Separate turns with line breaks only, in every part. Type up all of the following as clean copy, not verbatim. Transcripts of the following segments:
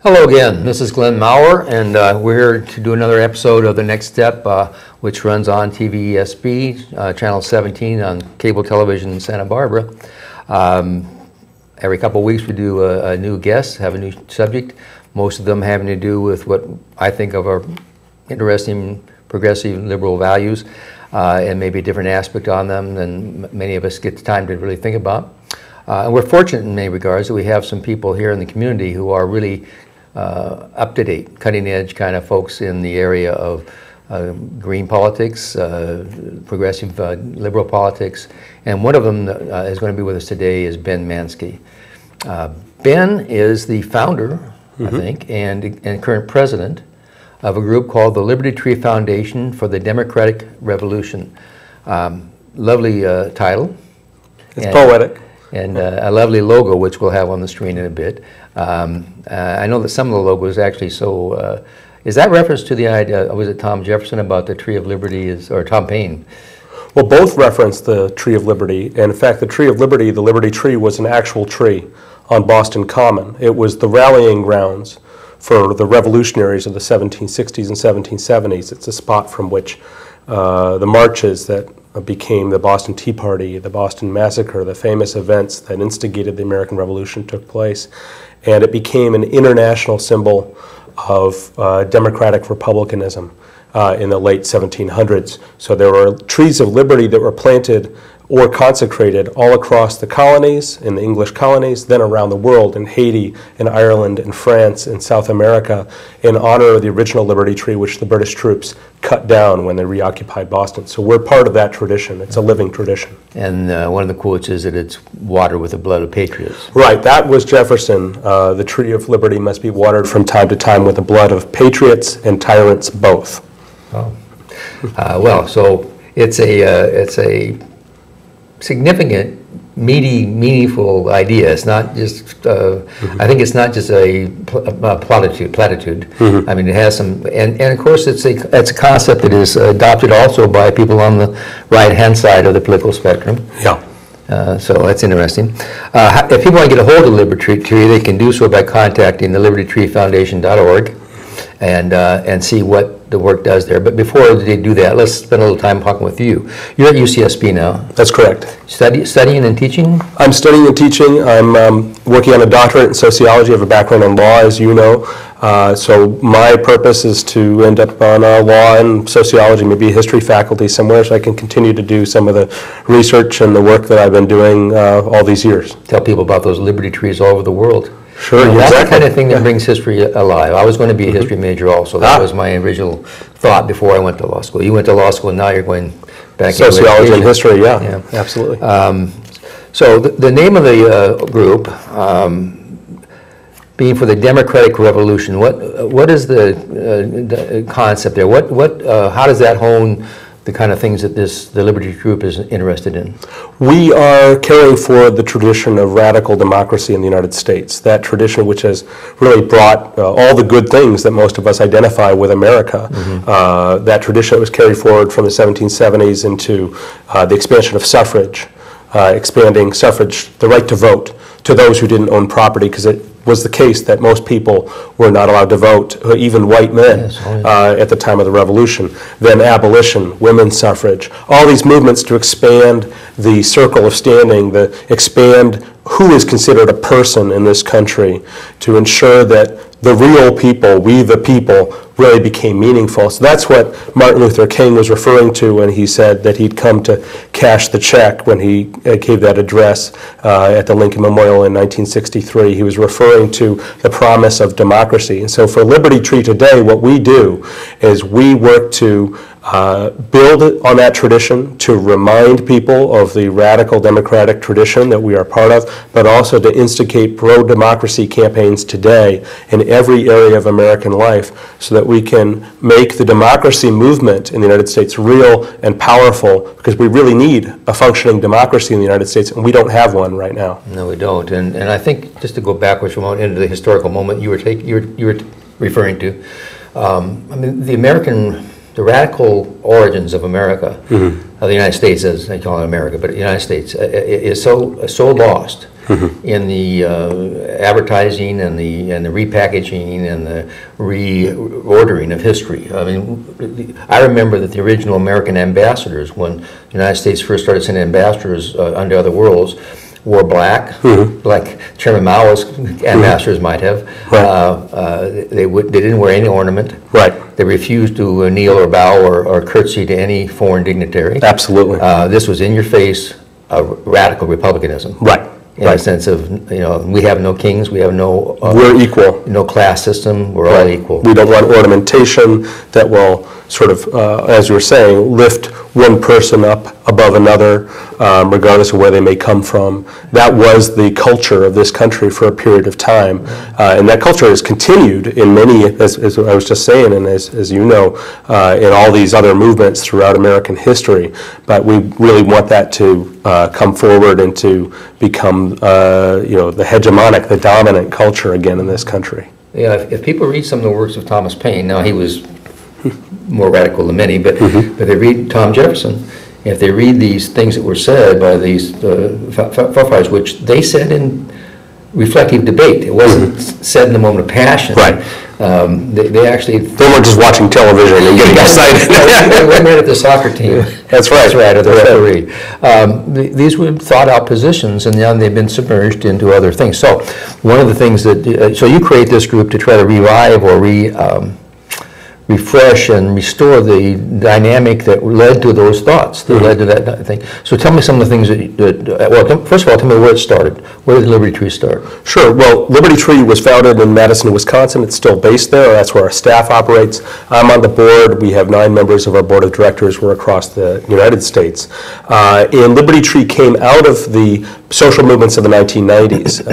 Hello again, this is Glenn Maurer, and we're here to do another episode of The Next Step, which runs on TVESB, Channel 17 on cable television in Santa Barbara. Every couple of weeks we do a new guest, have a new subject, most of them having to do with what I think of are interesting, progressive, liberal values, and maybe a different aspect on them than many of us get the time to really think about. And we're fortunate in many regards that we have some people here in the community who are really up-to-date, cutting-edge kind of folks in the area of green politics, progressive liberal politics, and one of them that is going to be with us today is Ben Manske. Ben is the founder, I think, and current president of a group called the Liberty Tree Foundation for the Democratic Revolution. Lovely title.
It's poetic.
And a lovely logo, which we'll have on the screen in a bit. I know that some of the logo is actually so, is that reference to the idea, was it Tom Jefferson about the Tree of Liberty, or Tom Paine?
Well, both reference the Tree of Liberty. And in fact, the Tree of Liberty, the Liberty Tree, was an actual tree on Boston Common. It was the rallying grounds for the revolutionaries of the 1760s and 1770s. It's a spot from which the marches that became the Boston Tea Party, the Boston Massacre, the famous events that instigated the American Revolution took place. And it became an international symbol of democratic republicanism in the late 1700s. So there were trees of liberty that were planted or consecrated all across the colonies, in the English colonies, then around the world, in Haiti, in Ireland, in France, in South America, in honor of the original Liberty Tree, which the British troops cut down when they reoccupied Boston. So we're part of that tradition. It's a living tradition.
And one of the quotes is that it's watered with the blood of patriots.
Right, that was Jefferson. The Tree of Liberty must be watered from time to time with the blood of patriots and tyrants both.
Oh. Well, so it's a significant, meaty, meaningful idea. It's not just, I think it's not just a platitude. I mean, it has some, and of course it's a concept that is adopted also by people on the right-hand side of the political spectrum.
Yeah.
So that's interesting. If people want to get a hold of Liberty Tree, they can do so by contacting the libertytreefoundation.org and see what the work does there. But before they do that, let's spend a little time talking with you. You're at UCSB now.
That's correct.
Studying and teaching?
I'm studying and teaching. I'm working on a doctorate in sociology. I have a background in law, as you know. So my purpose is to end up on a law and sociology, maybe a history faculty somewhere, so I can continue to do some of the research and the work that I've been doing all these years.
Tell people about those Liberty Trees all over the world.
Sure,
That's
exactly.
the kind of thing that brings history alive. I was going to be a history major also. That was my original thought before I went to law school. You went to law school and now you're going back into
sociology and history, yeah. Absolutely.
So the name of the group, being for the Democratic Revolution, what is the concept there? How does that hone the kind of things that the Liberty Group is interested in?
We are carrying forward the tradition of radical democracy in the United States, that tradition which has really brought all the good things that most of us identify with America. That tradition was carried forward from the 1770s into the expansion of suffrage, expanding suffrage, the right to vote, to those who didn't own property, because it was the case that most people were not allowed to vote, even white men, at the time of the Revolution. Then abolition, women's suffrage, all these movements to expand the circle of standing, expand who is considered a person in this country, to ensure that the real people, we the people, really became meaningful. So that's what Martin Luther King was referring to when he said that he'd come to cash the check when he gave that address at the Lincoln Memorial in 1963. He was referring to the promise of democracy. And so for Liberty Tree today, what we do is we work to build on that tradition, to remind people of the radical democratic tradition that we are part of, but also to instigate pro-democracy campaigns today in every area of American life so that we can make the democracy movement in the United States real and powerful, because we really need a functioning democracy in the United States, and we don't have one right now.
No, we don't. And I think, just to go backwards for a moment into the historical moment you were referring to, I mean, the radical origins of America the United States, as they call it America, but the United States is so lost in the advertising and the repackaging and the reordering of history. I mean, I remember that the original American ambassadors, when the United States first started sending ambassadors unto other worlds, wore black, like Chairman Mao's ambassadors might have.
Right.
They didn't wear any ornament.
Right.
They refused to kneel or bow or curtsy to any foreign dignitary.
Absolutely.
This was in your face radical republicanism.
Right.
In a sense of, we have no kings, we have no...
We're equal.
No class system, we're all equal.
We don't want ornamentation that will sort of, as you were saying, lift one person up above another, regardless of where they may come from. That was the culture of this country for a period of time. And that culture has continued in many, as I was just saying, and as you know, in all these other movements throughout American history. But we really want that to come forward and to become, the hegemonic, the dominant culture again in this country.
Yeah, if people read some of the works of Thomas Paine, now he was more radical than many, but they read Tom Jefferson, if they read these things that were said by these forefathers, which they said in reflective debate, it wasn't said in the moment of passion.
Right.
They actually...
They weren't just watching television and getting excited.
They went right at the soccer team.
That's right.
That's right, or the referee. These were thought-out positions, and now they've been submerged into other things. So one of the things that... so you create this group to try to revive or refresh and restore the dynamic that led to those thoughts, that led to that thing. So tell me some of the things well, first of all, tell me where it started. Where did Liberty Tree start? Sure.
Well, Liberty Tree was founded in Madison, Wisconsin. It's still based there. That's where our staff operates. I'm on the board. We have 9 members of our board of directors. We're across the United States. And Liberty Tree came out of the social movements of the 1990s.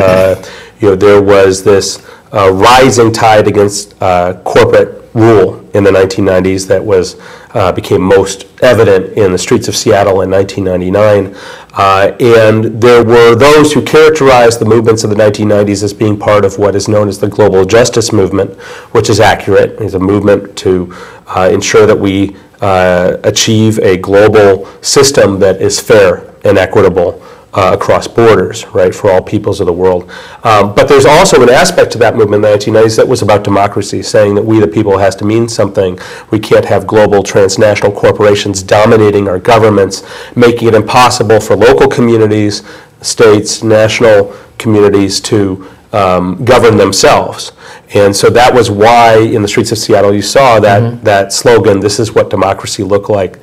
There was this rising tide against corporate rule in the 1990s that became most evident in the streets of Seattle in 1999. And there were those who characterized the movements of the 1990s as being part of what is known as the global justice movement, which is accurate. It's a movement to ensure that we achieve a global system that is fair and equitable across borders, right, for all peoples of the world. But there's also an aspect to that movement in the 1990s that was about democracy, saying that we the people has to mean something. We can't have global transnational corporations dominating our governments, making it impossible for local communities, states, national communities to govern themselves. And so that was why in the streets of Seattle you saw that that slogan, "This is what democracy looks like,"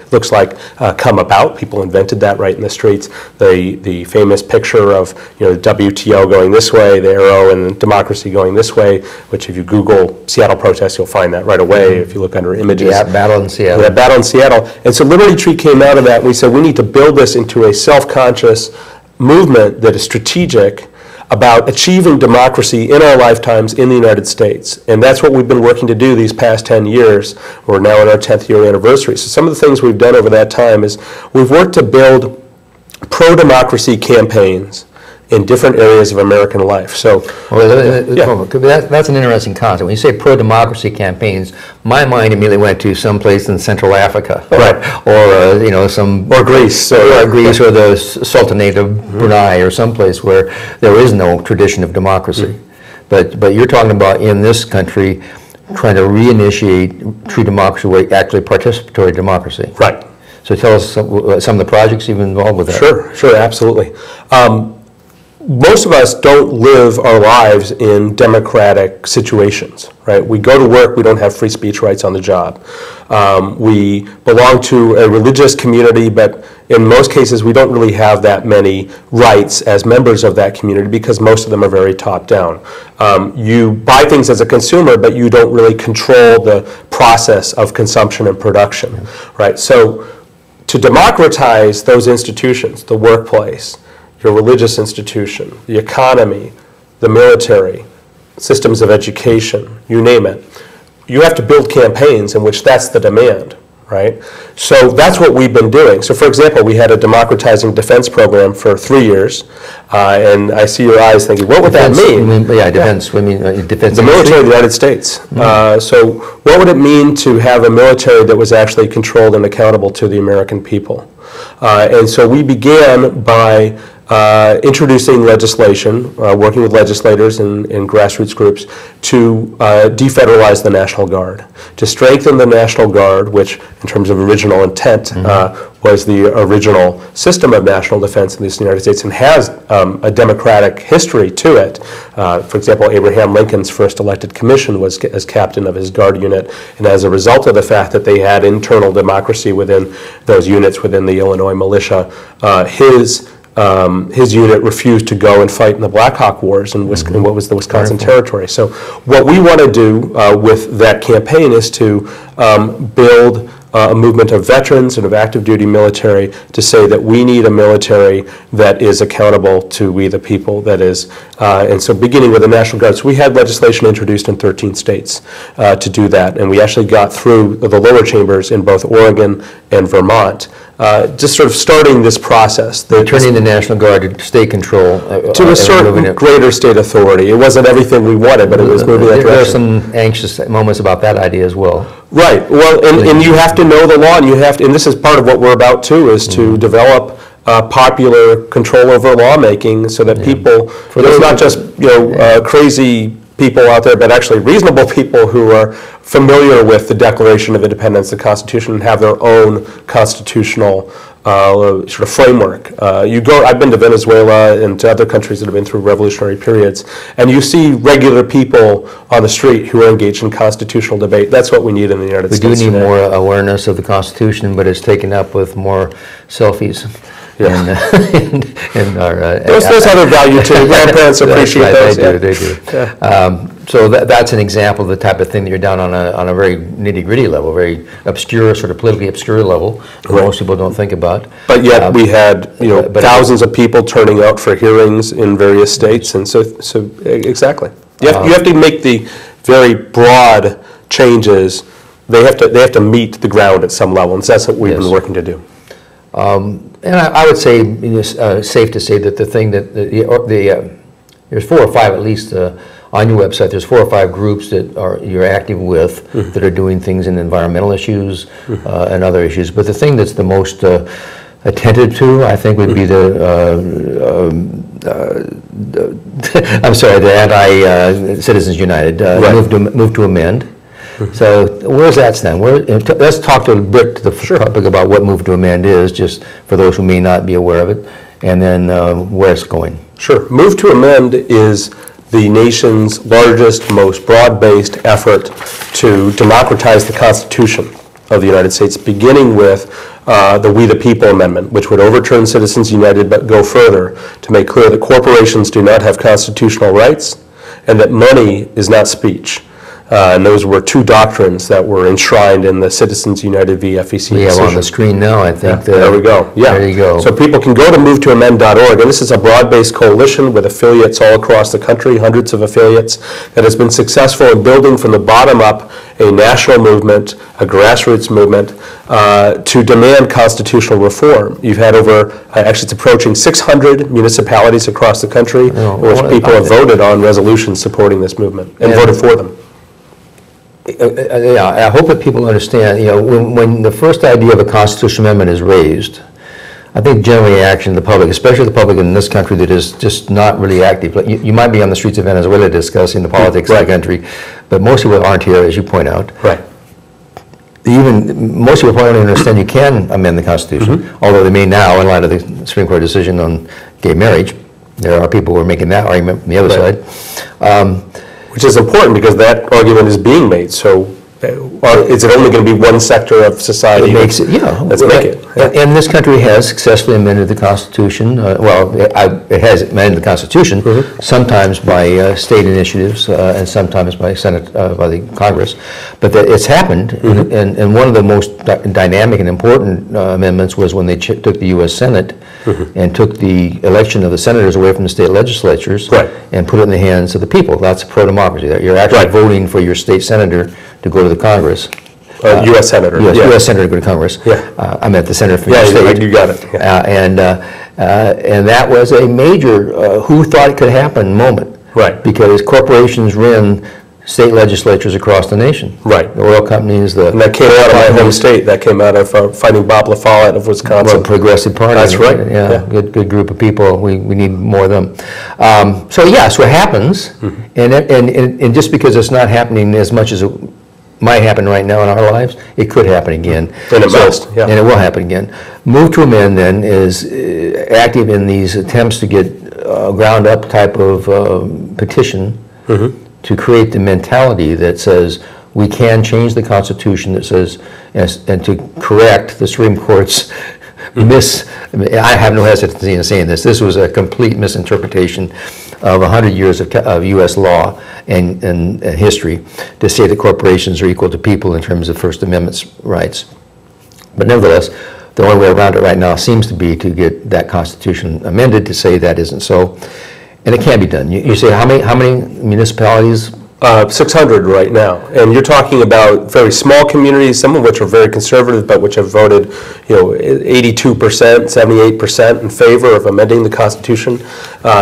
come about. People invented that right in the streets. The famous picture of the WTO going this way, the arrow, and democracy going this way, which if you Google Seattle protests, you'll find that right away if you look under images.
Yeah, battle in Seattle.
Yeah, battle in Seattle. And so Liberty Tree came out of that, and we said we need to build this into a self-conscious movement that is strategic about achieving democracy in our lifetimes in the United States. And that's what we've been working to do these past 10 years. We're now in our 10th year anniversary. So some of the things we've done over that time is we've worked to build pro-democracy campaigns in different areas of American life. So,
that's an interesting concept. When you say pro-democracy campaigns, my mind immediately went to someplace in Central Africa,
right,
or Greece, or the Sultanate of Brunei, or someplace where there is no tradition of democracy. But you're talking about in this country trying to reinitiate true democracy, actually participatory democracy.
Right.
So tell us some of the projects you've been involved with that.
Sure, absolutely. Most of us don't live our lives in democratic situations, right? We go to work, we don't have free speech rights on the job. We belong to a religious community, but in most cases we don't really have that many rights as members of that community because most of them are very top down. You buy things as a consumer, but you don't really control the process of consumption and production, right? So to democratize those institutions, the workplace, your religious institution, the economy, the military, systems of education, you name it, you have to build campaigns in which that's the demand, right? So that's what we've been doing. So for example, we had a democratizing defense program for 3 years, and I see your eyes thinking, what would that mean?
Defense.
The military of the United States. So what would it mean to have a military that was actually controlled and accountable to the American people? And so we began by introducing legislation, working with legislators and grassroots groups to defederalize the National Guard, to strengthen the National Guard, which in terms of original intent was the original system of national defense in the United States and has a democratic history to it. For example, Abraham Lincoln's first elected commission was as captain of his Guard unit, and as a result of the fact that they had internal democracy within those units within the Illinois militia, his unit refused to go and fight in the Black Hawk Wars in what was the Wisconsin Territory. So what we want to do with that campaign is to build a movement of veterans and of active duty military to say that we need a military that is accountable to we the people, that is, and so beginning with the National Guard. So we had legislation introduced in 13 states to do that, and we actually got through the lower chambers in both Oregon and Vermont. Just sort of starting this process.
Turning the National Guard to state control.
To a certain greater state authority. It wasn't everything we wanted, but it was moving that direction.
There are some anxious moments about that idea as well.
Right. Well, and you have to know the law, and you have to, and this is part of what we're about too, is to develop popular control over lawmaking so that people, there's not just crazy people out there, but actually reasonable people who are familiar with the Declaration of Independence, the Constitution, and have their own constitutional sort of framework. I've been to Venezuela and to other countries that have been through revolutionary periods, and you see regular people on the street who are engaged in constitutional debate. That's what we need in the United States.
We do need more awareness of the Constitution, but it's taken up with more selfies.
Yeah.
and our,
those have a value too. Grandparents appreciate those.
They do. Yeah. So that's an example of the type of thing that you're down on a very nitty-gritty level, very obscure, sort of politically obscure level, that most people don't think about.
But yet we had thousands of people turning out for hearings in various states, and so exactly. You have to make the very broad changes. They have to meet the ground at some level, and that's what we've been working to do.
And I would say it's safe to say that the thing that there's 4 or 5 at least on your website. There's 4 or 5 groups that you're active with that are doing things in environmental issues and other issues. But the thing that's the most attentive to, I think, would be the Anti-Citizens United Move to Amend. So where's that stand? Let's talk a bit to the public about what Move to Amend is, just for those who may not be aware of it, and then where it's going.
Sure. Move to Amend is the nation's largest, most broad-based effort to democratize the Constitution of the United States, beginning with the We the People Amendment, which would overturn Citizens United but go further to make clear that corporations do not have constitutional rights and that money is not speech. And those were 2 doctrines that were enshrined in the Citizens United v. FEC decision.
We have on the screen now, I think.
There we go. Yeah.
There you go.
So people can go to movetoamend.org, and this is a broad-based coalition with affiliates all across the country, hundreds of affiliates, that has been successful in building from the bottom up a national movement, a grassroots movement, to demand constitutional reform. You've had actually it's approaching 600 municipalities across the country in which people have voted on resolutions supporting this movement and voted for them.
I hope that people understand, when the first idea of a constitutional amendment is raised, I think generally reaction of the public, especially the public in this country that is just not really active. You might be on the streets of Venezuela discussing the politics of the country, but most people aren't here, as you point out.
Right.
Most people probably don't understand you can amend the Constitution, although they may now, in light of the Supreme Court decision on gay marriage. There are people who are making that argument from the other side.
Which is important because that argument is being made. So, is it only going to be one sector of society?
It makes it,
Let's make it.
And this country has successfully amended the Constitution. It has amended the Constitution, sometimes by state initiatives and sometimes by by the Congress. But it's happened, and one of the most dynamic and important amendments was when they took the U.S. Senate and took the election of the senators away from the state legislatures and put it in the hands of the people. That's pro-democracy. You're actually voting for your state senator to go to the Congress.
U.S. Senator.
U.S. Senator to go to Congress. I meant the senator from your state.
You got it.
And that was a major who thought it could happen moment.
Right.
Because corporations ran state legislatures across the nation.
Right.
The oil companies,
And that came out of my home state. That came out of fighting Bob LaFollette of Wisconsin.
Progressive Party.
That's right.
Yeah. Good group of people. We need more of them. So what happens, and just because it's not happening as much as it might happen right now in our lives, it could happen again.
And it must, yeah.
And it will happen again. Move to Amend then is active in these attempts to get a ground up type of petition to create the mentality that says we can change the Constitution, that says, and to correct the Supreme Court's I have no hesitancy in saying this was a complete misinterpretation of 100 years of U.S. law and history to say that corporations are equal to people in terms of First Amendment rights. But nevertheless, the only way around it right now seems to be to get that Constitution amended to say that isn't so. And it can be done. You say how many municipalities?
600 right now, and you're talking about very small communities, some of which are very conservative, but which have voted, 82%, 78% in favor of amending the Constitution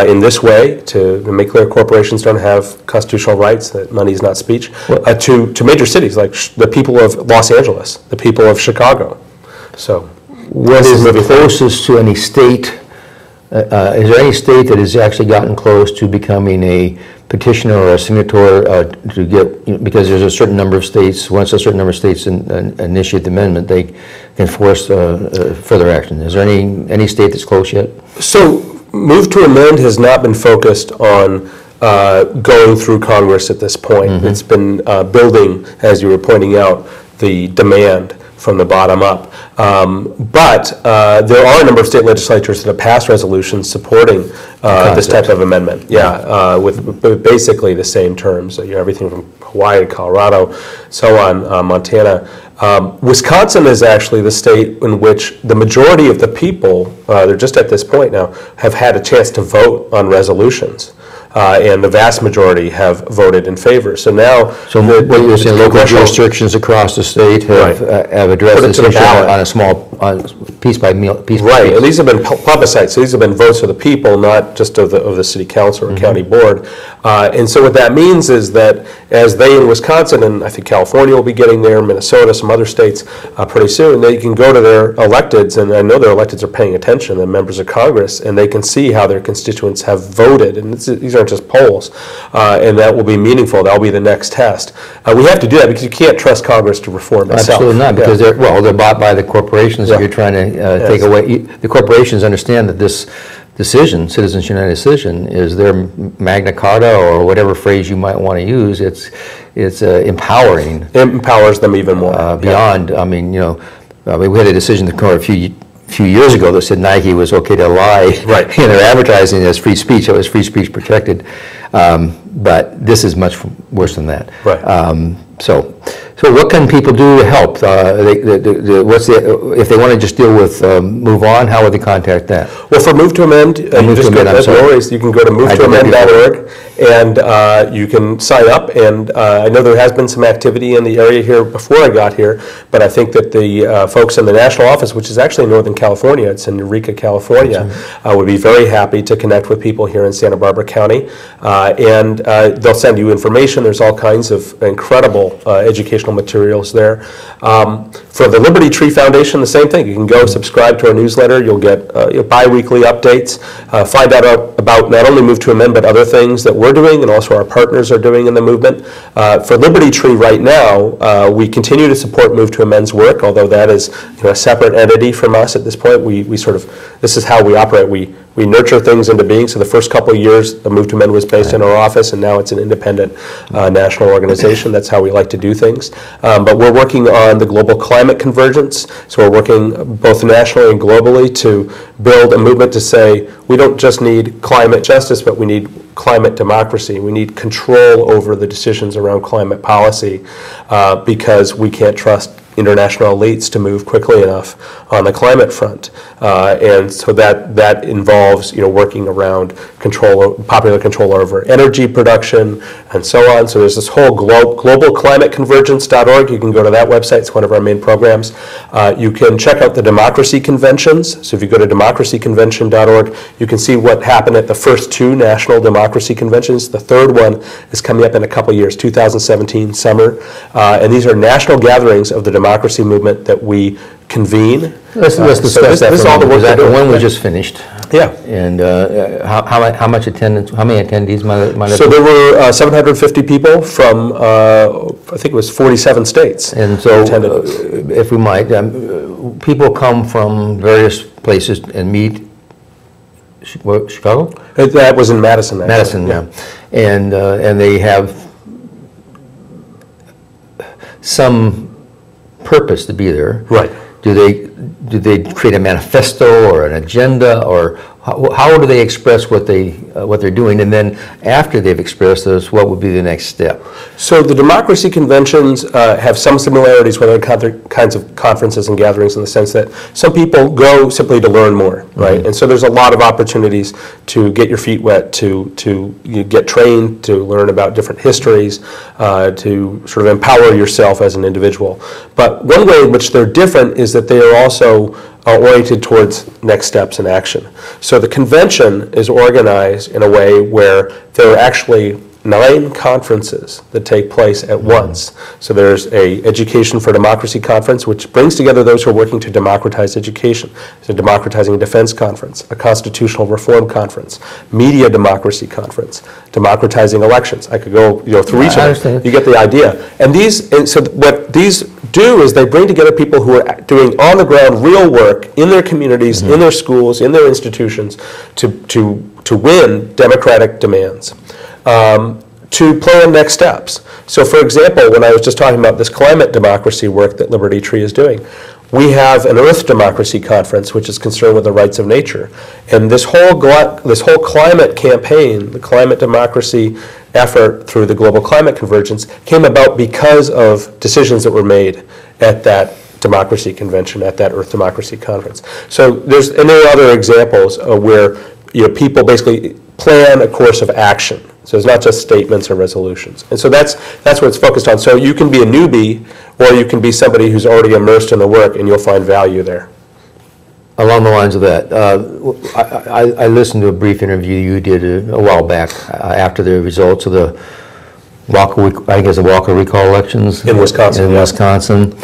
in this way to make clear corporations don't have constitutional rights, that money is not speech, to major cities like the people of Los Angeles, the people of Chicago. So,
what is the closest to any state? Is there any state that has actually gotten close to becoming a petitioner or a signator to get, because there's a certain number of states, once a certain number of states initiate the amendment, they can force further action. Is there any state that's close yet?
So, Move to Amend has not been focused on going through Congress at this point. It's been building, as you were pointing out, the demand from the bottom up. But there are a number of state legislatures that have passed resolutions supporting this type of amendment. With basically the same terms. So everything from Hawaii, Colorado, so on, Montana. Wisconsin is actually the state in which the majority of the people, they're just at this point now, have had a chance to vote on resolutions. And the vast majority have voted in favor. So now,
what you're saying, local jurisdictions across the state have addressed this issue on a small, piece by piece.
Right, and these have been plebiscites. So these have been votes of the people, not just of the city council or county board. And so what that means is that as they in Wisconsin, and I think California will be getting there, Minnesota, some other states pretty soon, they can go to their electeds, and I know their electeds are paying attention, the members of Congress, and they can see how their constituents have voted. And these aren't just polls, and that will be meaningful. That will be the next test. We have to do that because you can't trust Congress to reform itself.
Absolutely not, because they're bought by the corporations that you're trying to take away. The corporations understand that this decision, Citizens United decision, is their Magna Carta, or whatever phrase you might want to use. It's empowering. It
empowers them even more.
Beyond, I mean, we had a decision to come a few years ago that said Nike was okay to lie in their advertising as free speech. It was free speech protected, but this is much worse than that.
Right.
So what can people do to help? If they want to just deal with Move On, how would they contact that?
Well, for Move to Amend, you can go to movetoamend.org, and you can sign up. And I know there has been some activity in the area here before I got here, but I think that the folks in the national office, which is actually in Northern California, it's in Eureka, California, would be very happy to connect with people here in Santa Barbara County. And they'll send you information. There's all kinds of incredible educational materials there. For the Liberty Tree Foundation, the same thing. You can go subscribe to our newsletter. You'll get bi-weekly updates. Find out about not only Move to Amend, but other things that we're doing and also our partners are doing in the movement. For Liberty Tree right now, we continue to support Move to Amend's work, although that is a separate entity from us at this point. This is how we operate. We nurture things into being. So the first couple of years, the Move to Amend was based in our office, and now it's an independent national organization. That's how we like to do things. But we're working on the global climate convergence. So we're working both nationally and globally to build a movement to say we don't just need climate justice, but we need climate democracy. We need control over the decisions around climate policy because we can't trust international elites to move quickly enough on the climate front, and so that involves working around popular control over energy production and so on. So there's this whole globalclimateconvergence.org. You can go to that website. It's one of our main programs. You can check out the democracy conventions. So if you go to democracyconvention.org, you can see what happened at the first 2 national democracy conventions. The third one is coming up in a couple years, 2017 summer, and these are national gatherings of the democracy movement that we convene.
Let's discuss that.
This is all the work
the one we just finished.
Yeah.
And how much attendance? How many attendees might
So there were 750 people from I think it was 47 states.
And so,
attended.
if we might, people come from various places and meet. Chicago?
That was in Madison. Actually.
Madison, yeah. And they have some purpose to be there.
Right.
Do they create a manifesto or an agenda, or how do they express what they're doing? And then after they've expressed this, what would be the next step?
So the democracy conventions have some similarities with other kinds of conferences and gatherings, in the sense that some people go simply to learn more, right? Mm-hmm. And so there's a lot of opportunities to get your feet wet, to get trained, to learn about different histories, to sort of empower yourself as an individual. But one way in which they're different is that they are also oriented towards next steps in action. So the convention is organized in a way where there are actually 9 conferences that take place at once. So there's a Education for Democracy conference, which brings together those who are working to democratize education. There's a Democratizing Defense conference, a Constitutional Reform conference, Media Democracy conference, Democratizing Elections. I could go through each of them. You get the idea. And so what these do is they bring together people who are doing on-the-ground real work in their communities, in their schools, in their institutions, to win democratic demands. To plan next steps. So for example, when I was just talking about this climate democracy work that Liberty Tree is doing, we have an Earth Democracy Conference, which is concerned with the rights of nature. And this whole climate campaign, the climate democracy effort through the Global Climate Convergence, came about because of decisions that were made at that democracy convention, at that Earth Democracy Conference. So there are other examples where people basically plan a course of action. So it's not just statements or resolutions. And so that's what it's focused on. So you can be a newbie, or you can be somebody who's already immersed in the work, and you'll find value there.
Along the lines of that, I listened to a brief interview you did a while back after the results of the Walker recall elections
in Wisconsin.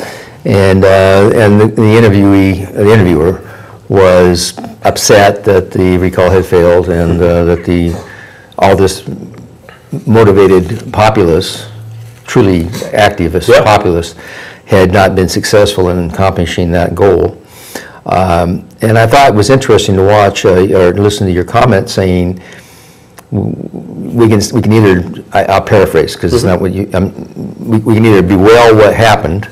And the interviewer was upset that the recall had failed, and that all this motivated populace, truly activist populace, had not been successful in accomplishing that goal. And I thought it was interesting to watch or listen to your comment saying we can either, I'll paraphrase because it's not what you, we can either bewail what happened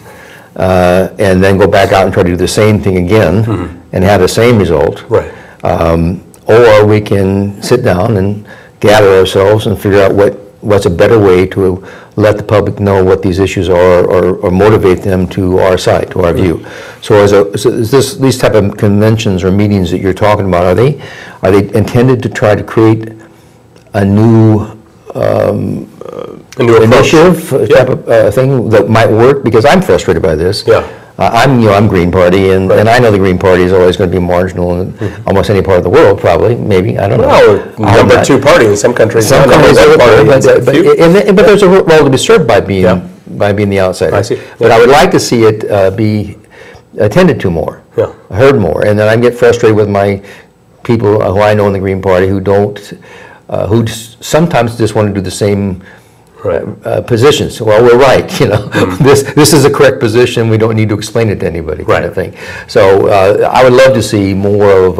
and then go back out and try to do the same thing again and have the same result.
Right.
Or we can sit down and gather ourselves and figure out what's a better way to let the public know what these issues are, or motivate them to our side, to our view. So these type of conventions or meetings that you're talking about, are they intended to try to create a new initiative type of thing that might work? Because I'm frustrated by this.
Yeah.
I'm Green Party, and I know the Green Party is always going to be marginal in almost any part of the world, probably, maybe, I don't know.
Well, number 2 party in some countries.
Some countries are, but there's a role to be served by being the outsider.
I see.
But I would like to see it be attended to more, heard more, and then I get frustrated with my people who I know in the Green Party who who sometimes just want to do the same positions. Well, we're right, this is a correct position, we don't need to explain it to anybody, kind of thing. So I would love to see more of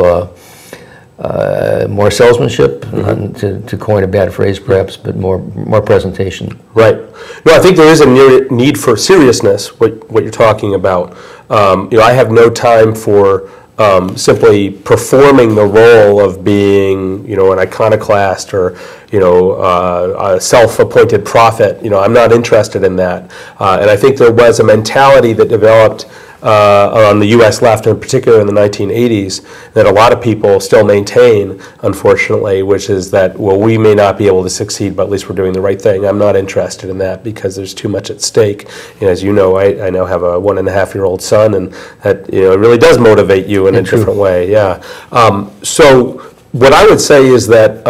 more salesmanship, to coin a bad phrase perhaps, but more presentation.
Right. No, I think there is a need for seriousness, what you're talking about. I have no time for simply performing the role of being, an iconoclast or, a self-appointed prophet. I'm not interested in that. And I think there was a mentality that developed on the U.S. left, in particular in the 1980s, that a lot of people still maintain, unfortunately, which is that, well, we may not be able to succeed, but at least we're doing the right thing. I'm not interested in that because there's too much at stake. As you know, I now have a 1.5-year-old son, and that it really does motivate you in a different way. Yeah. So what I would say is that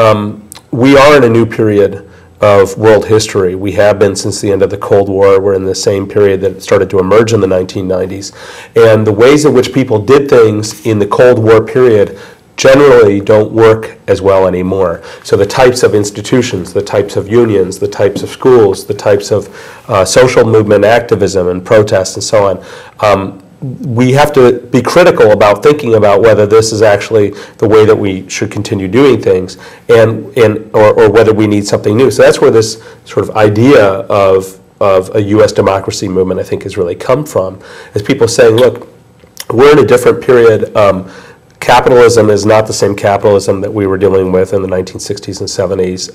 we are in a new period of world history. We have been since the end of the Cold War. We're in the same period that started to emerge in the 1990s. And the ways in which people did things in the Cold War period generally don't work as well anymore. So the types of institutions, the types of unions, the types of schools, the types of social movement activism and protests and so on, we have to be critical about thinking about whether this is actually the way that we should continue doing things, or whether we need something new. So that's where this sort of idea of a U.S. democracy movement, I think, has really come from, is people saying, look, we're in a different period. Capitalism is not the same capitalism that we were dealing with in the 1960s and 70s.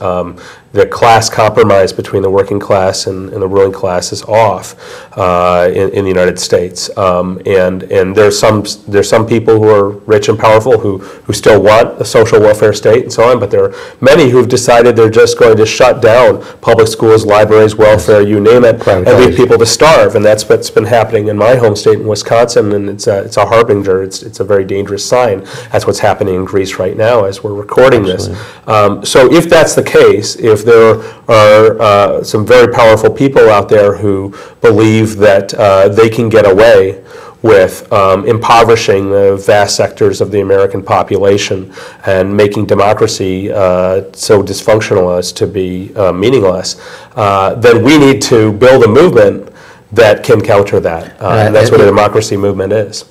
The class compromise between the working class and the ruling class is off in the United States. And there's some people who are rich and powerful who still want a social welfare state and so on, but there are many who've decided they're just going to shut down public schools, libraries, welfare, you name it, and leave people to starve. And that's what's been happening in my home state in Wisconsin, and it's a harbinger. It's a very dangerous sign. That's what's happening in Greece right now as we're recording this. So if that's the case, if there are some very powerful people out there who believe that they can get away with impoverishing the vast sectors of the American population and making democracy so dysfunctional as to be meaningless, then we need to build a movement that can counter that. And that's what a democracy movement is.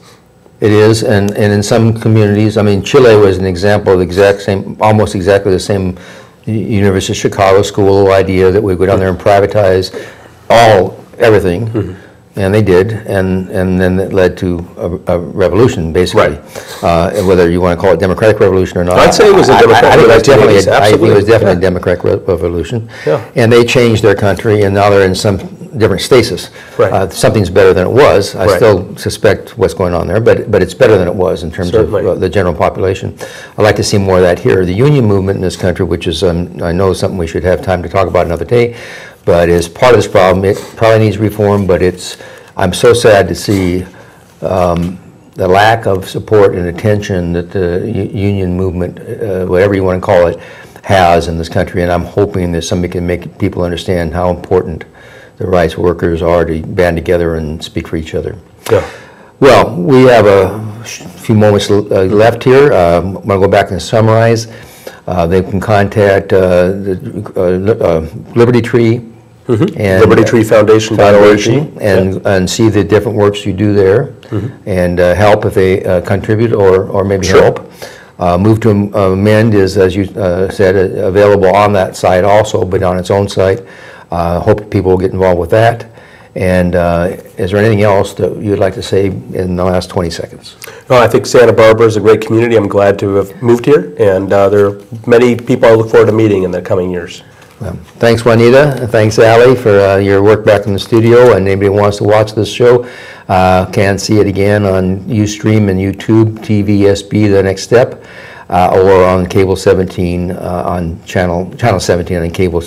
It is, and in some communities, I mean, Chile was an example of the exact same, almost exactly the same University of Chicago school idea that we go down there and privatize everything, and they did, and then it led to a revolution, basically. Right. Whether you want to call it democratic revolution or not.
I'd say it was a democratic revolution.
I think it was definitely a democratic revolution. Yeah. And they changed their country, and now they're in some different stasis. Right. Something's better than it was. I still suspect what's going on there, but it's better than it was in terms of the general population. I'd like to see more of that here. The union movement in this country, which is, I know, something we should have time to talk about another day, but is part of this problem. It probably needs reform, but I'm so sad to see the lack of support and attention that the union movement, whatever you want to call it, has in this country, and I'm hoping that somebody can make people understand how important the rights workers are to band together and speak for each other. Yeah. Well, we have a few moments left here. I'm going to go back and summarize. They can contact Liberty Tree and LibertyTreeFoundation.org and see the different works you do there, and help if they contribute or maybe help. Move to Amend is, as you said, available on that site also, but on its own site. Hope people will get involved with that. And is there anything else that you'd like to say in the last 20 seconds?
No, I think Santa Barbara is a great community. I'm glad to have moved here, and there are many people I look forward to meeting in the coming years.
Well, thanks, Juanita. Thanks, Allie, for your work back in the studio. And anybody who wants to watch this show can see it again on Ustream and YouTube, TVSB, The Next Step, or on Cable 17 on channel 17 on cable.